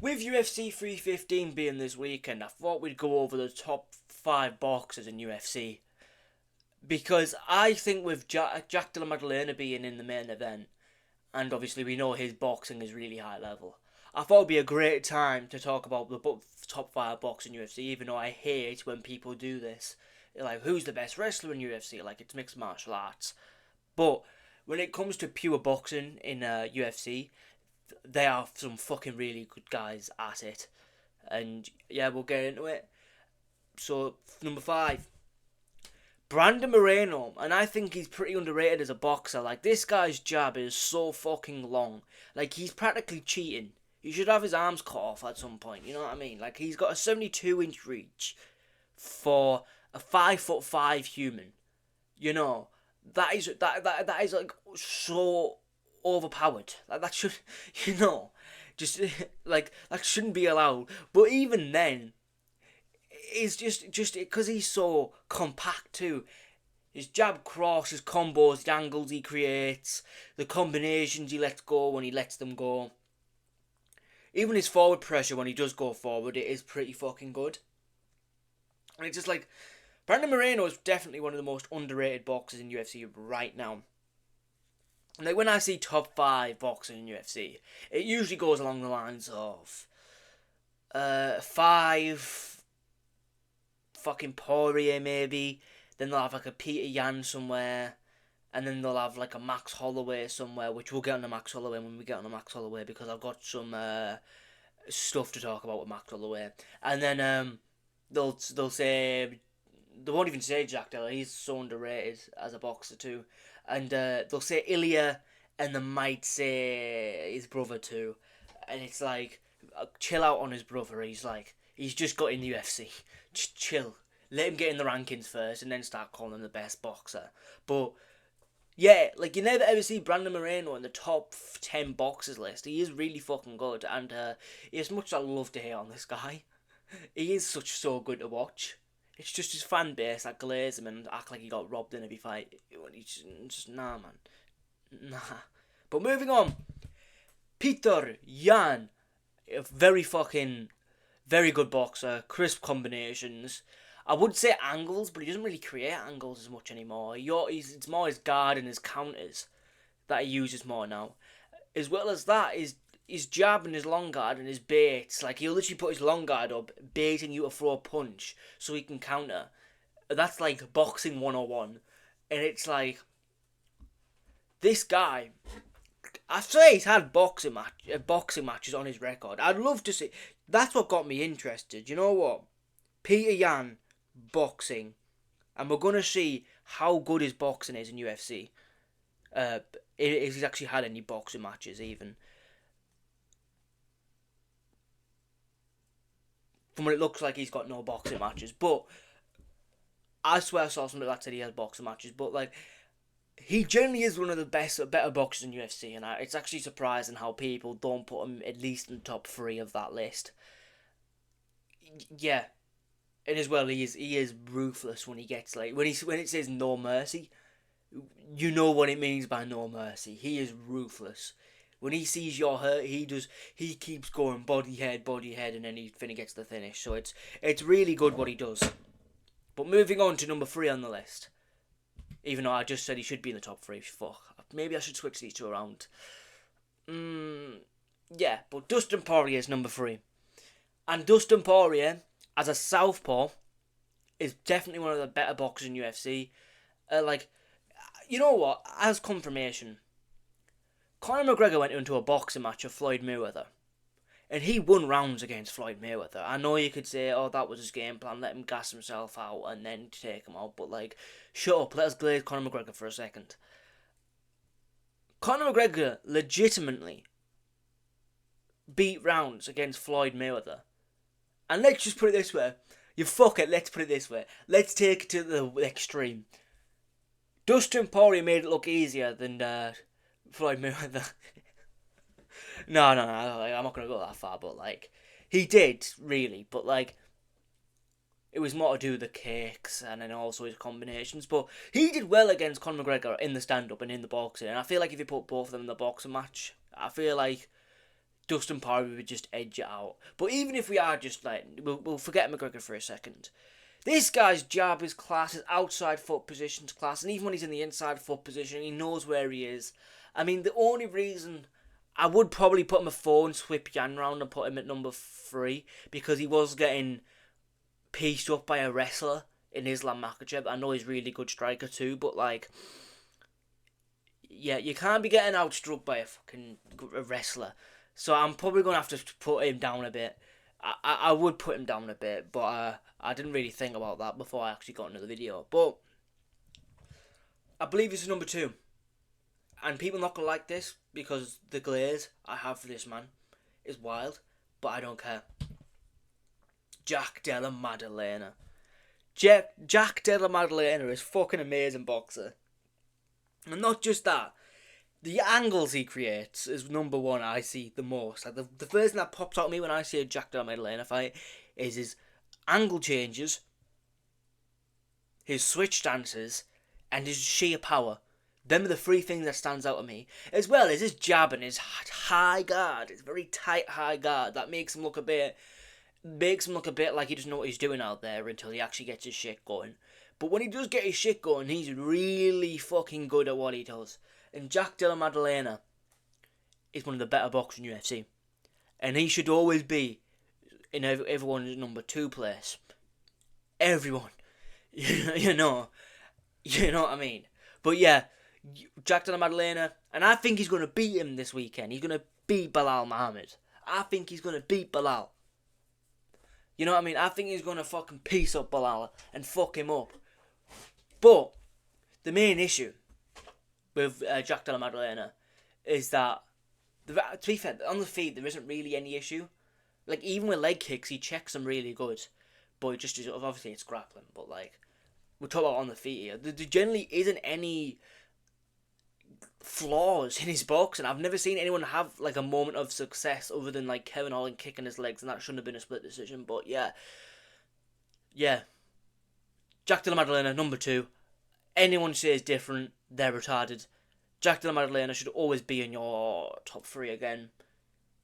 With UFC 315 being this weekend, I thought we'd go over the top 5 boxers in UFC. Because I think with Jack Della Maddalena being in the main event, and obviously we know his boxing is really high level, I thought it'd be a great time to talk about the top 5 boxers in UFC, even though I hate when people do this. Like, who's the best wrestler in UFC? Like, it's mixed martial arts. But when it comes to pure boxing in UFC, there are some fucking really good guys at it. And yeah, we'll get into it. So, number 5. Brandon Moreno, and I think he's pretty underrated as a boxer. Like, this guy's jab is so fucking long. Like, he's practically cheating. He should have his arms cut off at some point, you know what I mean? Like, he's got a 72-inch reach for a 5'5" human. You know, that is like so overpowered. Like, that should, you know, just like that shouldn't be allowed. But even then, it's just because he's so compact too. His jab cross, his combos, the angles he creates, the combinations he lets go when he lets them go. Even his forward pressure when he does go forward, it is pretty fucking good. And it's just like, Brandon Moreno is definitely one of the most underrated boxers in UFC right now. Like, when I see top 5 boxers in UFC, it usually goes along the lines of 5 fucking Poirier maybe, then they'll have like a Petr Yan somewhere, and then they'll have like a Max Holloway somewhere, which we'll get on the Max Holloway when we get on the Max Holloway, because I've got some stuff to talk about with Max Holloway. And then they'll say, they won't even say Jack Della, he's so underrated as a boxer too. And they'll say Ilia, and they might say his brother too. And it's like, chill out on his brother. He's just got in the UFC. Just chill. Let him get in the rankings first, and then start calling him the best boxer. But yeah, like, you never ever see Brandon Moreno in the top 10 boxers list. He is really fucking good, and as much as I love to hate on this guy, he is so good to watch. It's just his fan base that glaze him and act like he got robbed in every fight. He's just nah, man. Nah. But moving on. Petr Yan. A very good boxer. Crisp combinations. I would say angles, but he doesn't really create angles as much anymore. It's more his guard and his counters that he uses more now. As well as that, his jab and his long guard and his baits. Like, he'll literally put his long guard up, baiting you to throw a punch so he can counter. That's like boxing 101. And it's like, this guy, I say he's had boxing matches on his record. I'd love to see. That's what got me interested. You know what? Petr Yan boxing, and we're gonna see how good his boxing is in UFC. If he's actually had any boxing matches, even. From what it looks like, he's got no boxing matches. But I swear I saw something that said he has boxing matches. But like, he generally is one of the better boxers in UFC, and it's actually surprising how people don't put him at least in the top 3 of that list. Yeah, and as well, he is ruthless when he gets, like, when it says no mercy, you know what it means by no mercy. He is ruthless. When he sees you're hurt, he keeps going body head, and then he finna gets the finish. So it's really good what he does. But moving on to number 3 on the list. Even though I just said he should be in the top 3. Fuck. Maybe I should switch these two around. Yeah, but Dustin Poirier is number 3. And Dustin Poirier, as a southpaw, is definitely one of the better boxers in UFC. Like, you know what? As confirmation, Conor McGregor went into a boxing match with Floyd Mayweather, and he won rounds against Floyd Mayweather. I know you could say, oh, that was his game plan, let him gas himself out and then take him out, but like, shut up, let us glaze Conor McGregor for a second. Conor McGregor legitimately beat rounds against Floyd Mayweather. And let's just put it this way. Let's put it this way. Let's take it to the extreme. Dustin Poirier made it look easier than Floyd Mayweather. No, I'm not going to go that far, but like, he did, really, but like, it was more to do with the kicks and then also his combinations, but he did well against Conor McGregor in the stand-up and in the boxing, and I feel like if you put both of them in the boxing match, I feel like Dustin Poirier would just edge it out. But even if we are just like, we'll forget McGregor for a second. This guy's jab is class, his outside foot position's class, and even when he's in the inside foot position, he knows where he is. I mean, the only reason I would probably put him at 4 and swip Jan round and put him at number 3, because he was getting pieced up by a wrestler in Islam Makhachev. I know he's a really good striker too, but like, yeah, you can't be getting outstruck by a wrestler. So I'm probably going to have to put him down a bit. I would put him down a bit, but I didn't really think about that before I actually got into the video. But I believe this is number 2. And people not going to like this because the glaze I have for this man is wild, but I don't care. Jack Della Maddalena. Jack Della Maddalena is fucking amazing boxer. And not just that, the angles he creates is number 1 I see the most. Like the first thing that pops out at me when I see a Jack Della Maddalena fight is his angle changes, his switch stances, and his sheer power. Them are the 3 things that stands out to me. As well as his jab and his high guard. It's very tight high guard. That makes him look a bit like he doesn't know what he's doing out there until he actually gets his shit going. But when he does get his shit going, he's really fucking good at what he does. And Jack Della Maddalena is one of the better boxers in UFC. And he should always be in everyone's number 2 place. Everyone. You know what I mean? But yeah, Jack Della Maddalena, and I think he's going to beat him this weekend. He's going to beat Belal Muhammad. I think he's going to beat Belal. You know what I mean? I think he's going to fucking piece up Belal and fuck him up. But the main issue with Jack Della Maddalena is that, to be fair, on the feet there isn't really any issue. Like, even with leg kicks, he checks them really good. But it just is, obviously it's grappling. But like, we're talking about on the feet here. There generally isn't any flaws in his boxing. I've never seen anyone have like a moment of success other than like Kevin Holland kicking his legs, and that shouldn't have been a split decision. But yeah, Jack Della Maddalena number 2. Anyone says different, they're retarded. Jack Della Maddalena should always be in your top 3 again.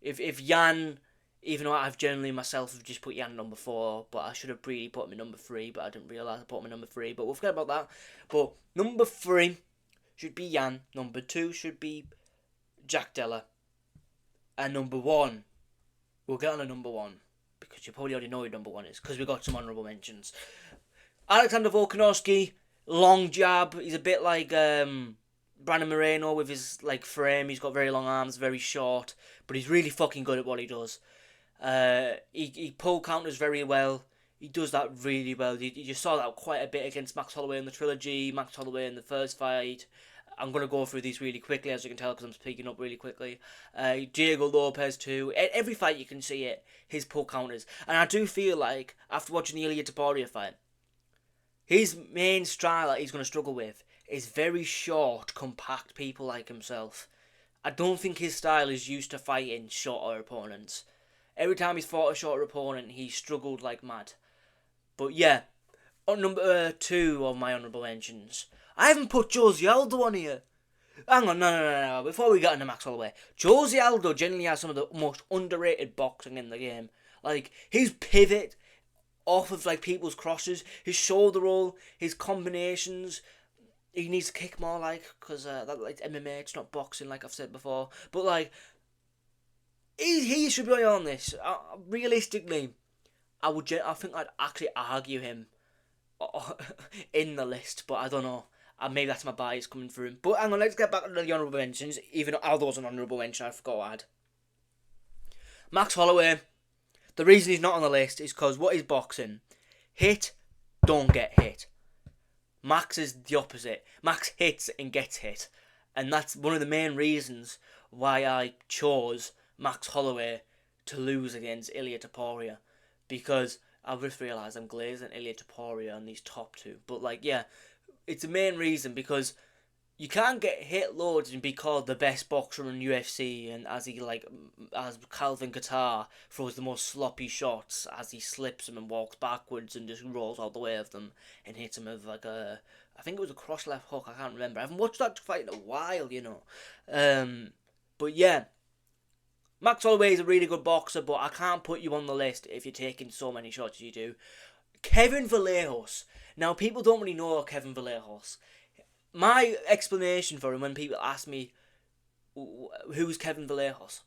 If Jan, even though I've generally myself have just put Jan number 4, but I should have really put him in number 3, but I didn't realise I put him in number 3. But we'll forget about that. But number 3 should be Jan. Number 2 should be Jack Della. And number 1, we'll get on to number 1, because you probably already know who number 1 is, because we got some honourable mentions. Alexander Volkanovski, long jab. He's a bit like Brandon Moreno with his like frame. He's got very long arms, very short, but he's really fucking good at what he does. He pull counters very well. He does that really well. You just saw that quite a bit against Max Holloway in the trilogy, Max Holloway in the first fight. I'm going to go through these really quickly, as you can tell, because I'm speaking up really quickly. Diego Lopez too. Every fight you can see it, his pull counters. And I do feel like, after watching the Ilia Topuria fight, his main style that he's going to struggle with is very short, compact people like himself. I don't think his style is used to fighting shorter opponents. Every time he's fought a shorter opponent, he's struggled like mad. But yeah, on number 2 of my honourable mentions, I haven't put Jose Aldo on here. Hang on, no. Before we get into Max Holloway, Jose Aldo generally has some of the most underrated boxing in the game. Like, his pivot off of like people's crosses, his shoulder roll, his combinations. He needs to kick more, like, because that like MMA, it's not boxing, like I've said before. But like, he should be on this. Realistically, I think I'd actually argue him in the list, but I don't know. Maybe that's my bias coming through him. But hang on, let's get back to the honourable mentions. Even though Aldo's an honourable mention, I forgot to add. Max Holloway. The reason he's not on the list is because what is boxing? Hit, don't get hit. Max is the opposite. Max hits and gets hit. And that's one of the main reasons why I chose Max Holloway to lose against Ilia Topuria. Because I've just realised I'm glazing Ilia Topuria on these top 2. But like, yeah, it's the main reason, because you can't get hit loads and be called the best boxer in UFC, and as Calvin Kattar throws the most sloppy shots as he slips them and walks backwards and just rolls out the way of them and hits him with like I think it was a cross left hook, I can't remember. I haven't watched that fight in a while, you know. But yeah, Max Holloway is a really good boxer, but I can't put you on the list if you're taking so many shots as you do. Kevin Vallejos. Now, people don't really know Kevin Vallejos. My explanation for him when people ask me, who's Kevin Vallejos?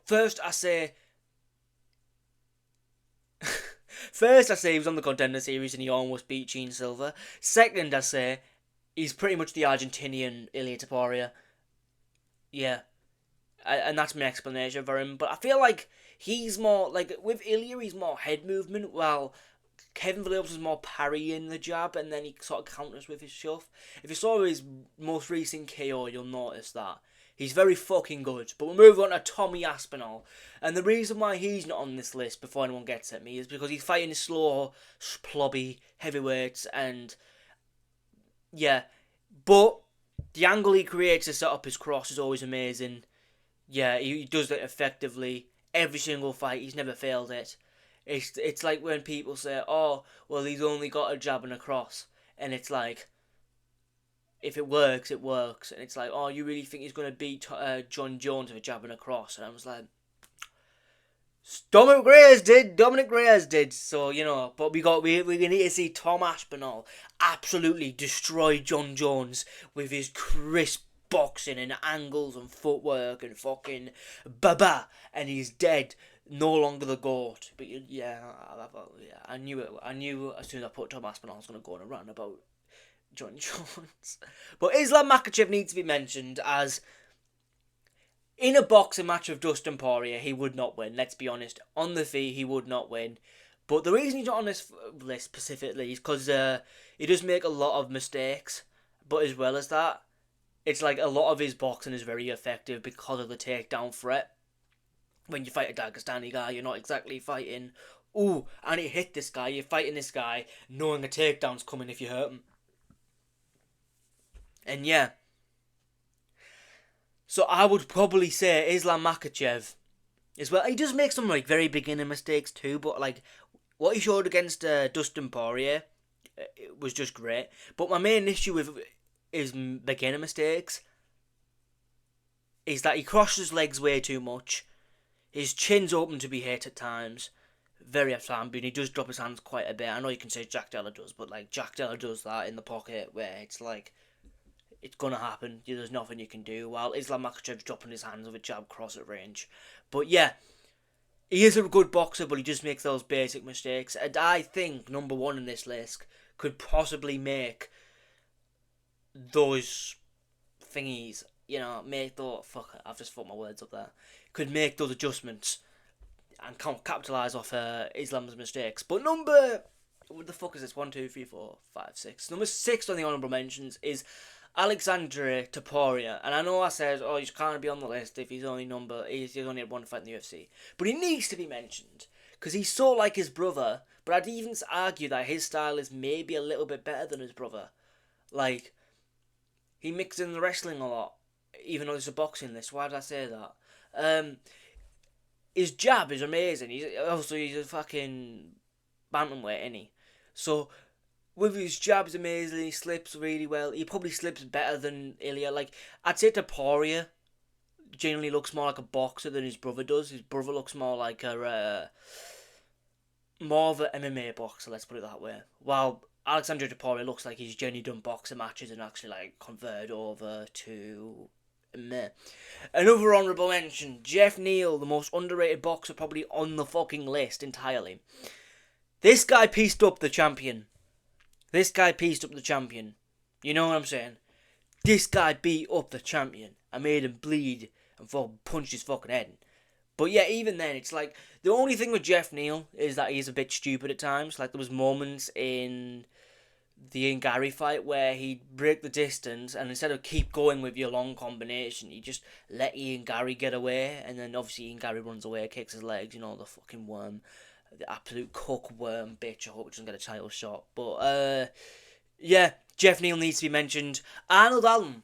First, I say he was on the Contender Series and he almost beat Gene Silver. Second, I say he's pretty much the Argentinian Ilia Topuria. Yeah. And that's my explanation for him. But I feel like he's more, like, with Ilia, he's more head movement, while Kevin Vallejos is more parrying the jab, and then he sort of counters with his shove. If you saw his most recent KO, you'll notice that. He's very fucking good. But we'll move on to Tommy Aspinall. And the reason why he's not on this list before anyone gets at me is because he's fighting slow, plobby heavyweights, and yeah. But the angle he creates to set up his cross is always amazing. Yeah, he does it effectively. Every single fight, he's never failed it. It's like when people say, oh, well, he's only got a jab and a cross. And it's like, if it works, it works. And it's like, oh, you really think he's going to beat John Jones with a jab and a cross? And I was like, Dominic Reyes did. So, you know, but we need to see Tom Aspinall absolutely destroy John Jones with his crisp boxing and angles and footwork and fucking baba, and he's dead, no longer the GOAT. But yeah, I knew it. I knew as soon as I put Tom Aspinall, I was going to go on a rant about John Jones. But Islam Makhachev needs to be mentioned, as in a boxing match with Dustin Poirier, he would not win. Let's be honest. On the feet, he would not win. But the reason he's not on this list specifically is because he does make a lot of mistakes. But as well as that, it's like a lot of his boxing is very effective because of the takedown threat. When you fight a Dagestani guy, you're not exactly fighting, ooh, I need to hit this guy. You're fighting this guy knowing a takedown's coming if you hurt him. And yeah. So I would probably say Islam Makhachev as well. He does make some like very beginner mistakes too, but like what he showed against Dustin Poirier, it was just great. But my main issue with his beginner mistakes is that he crosses his legs way too much. His chin's open to be hit at times. Very flamboyant. He does drop his hands quite a bit. I know you can say Jack Della does, but like Jack Della does that in the pocket where it's like it's gonna happen. There's nothing you can do. While Islam Makhachev's dropping his hands with a jab cross at range. But yeah, he is a good boxer, but he just makes those basic mistakes. And I think number one in this list could possibly make those thingies, you know, make those, fuck it, I've just thought my words up there, could make those adjustments and capitalise off Islam's mistakes. But what the fuck is this, 1, 2, 3, 4, 5, 6, number 6 on the honourable mentions is Alexandre Topuria. And I know I said, oh, he can't be on the list if he's only had one fight in the UFC, but he needs to be mentioned because he's so like his brother. But I'd even argue that his style is maybe a little bit better than his brother. Like, he mixes in the wrestling a lot, even though it's a boxing list. Why did I say that? His jab is amazing. He's a fucking bantamweight, isn't he? So, with his jabs amazing, he slips really well. He probably slips better than Ilia. Like, I'd say Topuria generally looks more like a boxer than his brother does. His brother looks more like more of an MMA boxer, let's put it that way. While Alexandre Topuria looks like he's genuinely done boxing matches and actually like converted over to meh. Another honourable mention, Jeff Neal, the most underrated boxer probably on the fucking list entirely. This guy pieced up the champion. You know what I'm saying? This guy beat up the champion. I made him bleed and punched his fucking head in. But yeah, even then, it's like, the only thing with Jeff Neal is that he's a bit stupid at times. Like, there was moments in the Ian Gary fight where he'd break the distance, and instead of keep going with your long combination, he just let Ian Gary get away, and then obviously Ian Gary runs away, kicks his legs, you know, the fucking worm. The absolute cook worm bitch. I hope he doesn't get a title shot. But, yeah, Jeff Neal needs to be mentioned. Arnold Allen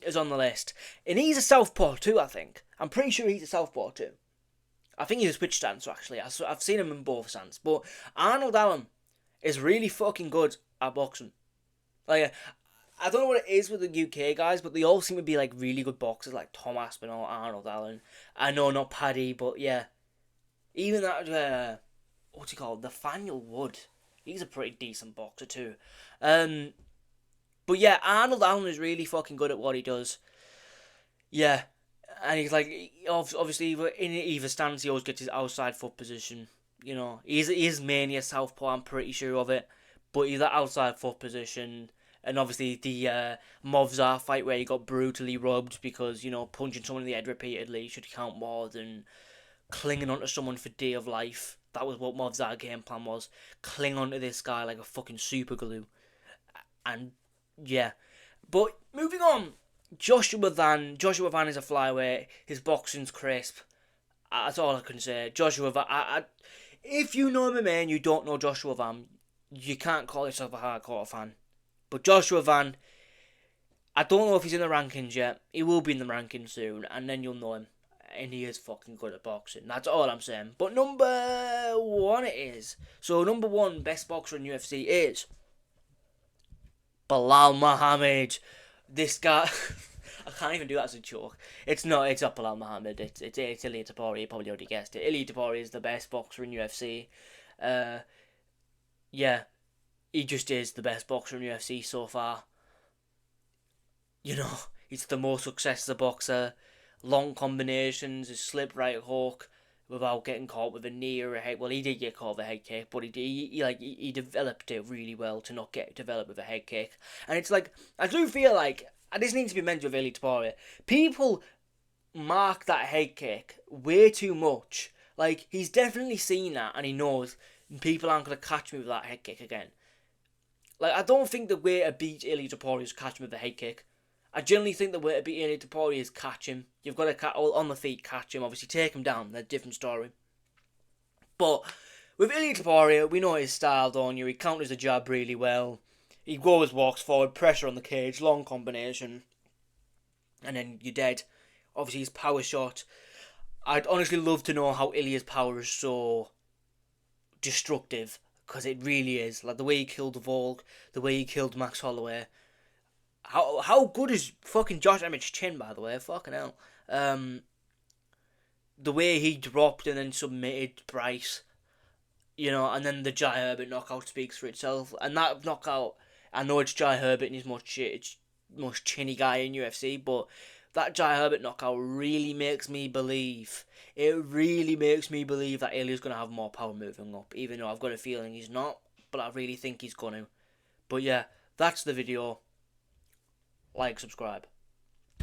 is on the list. And he's a southpaw too, I think. I'm pretty sure he's a southpaw too. I think he's a switch stance, actually. I've seen him in both stands. But Arnold Allen is really fucking good at boxing. Like, I don't know what it is with the UK guys, but they all seem to be like really good boxers, like Tom Aspinall, Arnold Allen. I know not Paddy, but yeah, even that. What's he called? Nathaniel Wood. He's a pretty decent boxer too. Um, but yeah, Arnold Allen is really fucking good at what he does. Yeah, and he's like obviously in either stance he always gets his outside foot position. You know, he's mainly a southpaw. I'm pretty sure of it, but he's that outside foot position. And obviously the Movzar fight where he got brutally robbed because punching someone in the head repeatedly should count more than clinging onto someone for dear life. That was what Movzar's game plan was. Cling onto this guy like a fucking super glue. And yeah. But moving on. Joshua Van is a flyweight. His boxing's crisp. That's all I can say. Joshua Van. If you know MMA and you don't know Joshua Van, you can't call yourself a hardcore fan. But Joshua Van, I don't know if he's in the rankings yet. He will be in the rankings soon, and then you'll know him. And he is fucking good at boxing. That's all I'm saying. But number one it is. So number one best boxer in UFC is Bilal Muhammad. This guy, I can't even do that as a joke. It's not Bilal Muhammad. It's Ilia Topuria. You probably already guessed it. Ilia Topuria is the best boxer in UFC. Yeah, he just is the best boxer in UFC so far. He's the most success as a boxer. Long combinations, his slip right hook, without getting caught with a knee or a head. Well, he did get caught with a head kick, but he developed it really well to not get developed with a head kick. And it's like, I do feel like, and this needs to be mentioned with Ilia Topuria, people mark that head kick way too much. Like, he's definitely seen that, and he knows people aren't going to catch me with that head kick again. Like, I don't think the way to beat Ilia Topuria is catch him with a head kick. I generally think the way to beat Ilia Topuria is catch him. You've got to on the feet catch him. Obviously, take him down. That's a different story. But with Ilia Topuria, we know his style, don't you? He counters the jab really well. He always walks forward, pressure on the cage, long combination, and then you're dead. Obviously, his power shot. I'd honestly love to know how Ilia's power is so destructive, because it really is. Like the way he killed Volk, the way he killed Max Holloway. How good is fucking Josh Emmett's chin, by the way? Fucking hell. The way he dropped and then submitted Bryce, and then the Jai Herbert knockout speaks for itself. And that knockout, I know it's Jai Herbert and he's most chinny guy in UFC, but that Jai Herbert knockout really makes me believe. It really makes me believe that Ilia's going to have more power moving up, even though I've got a feeling he's not, but I really think he's going to. But yeah, that's the video. Like, subscribe.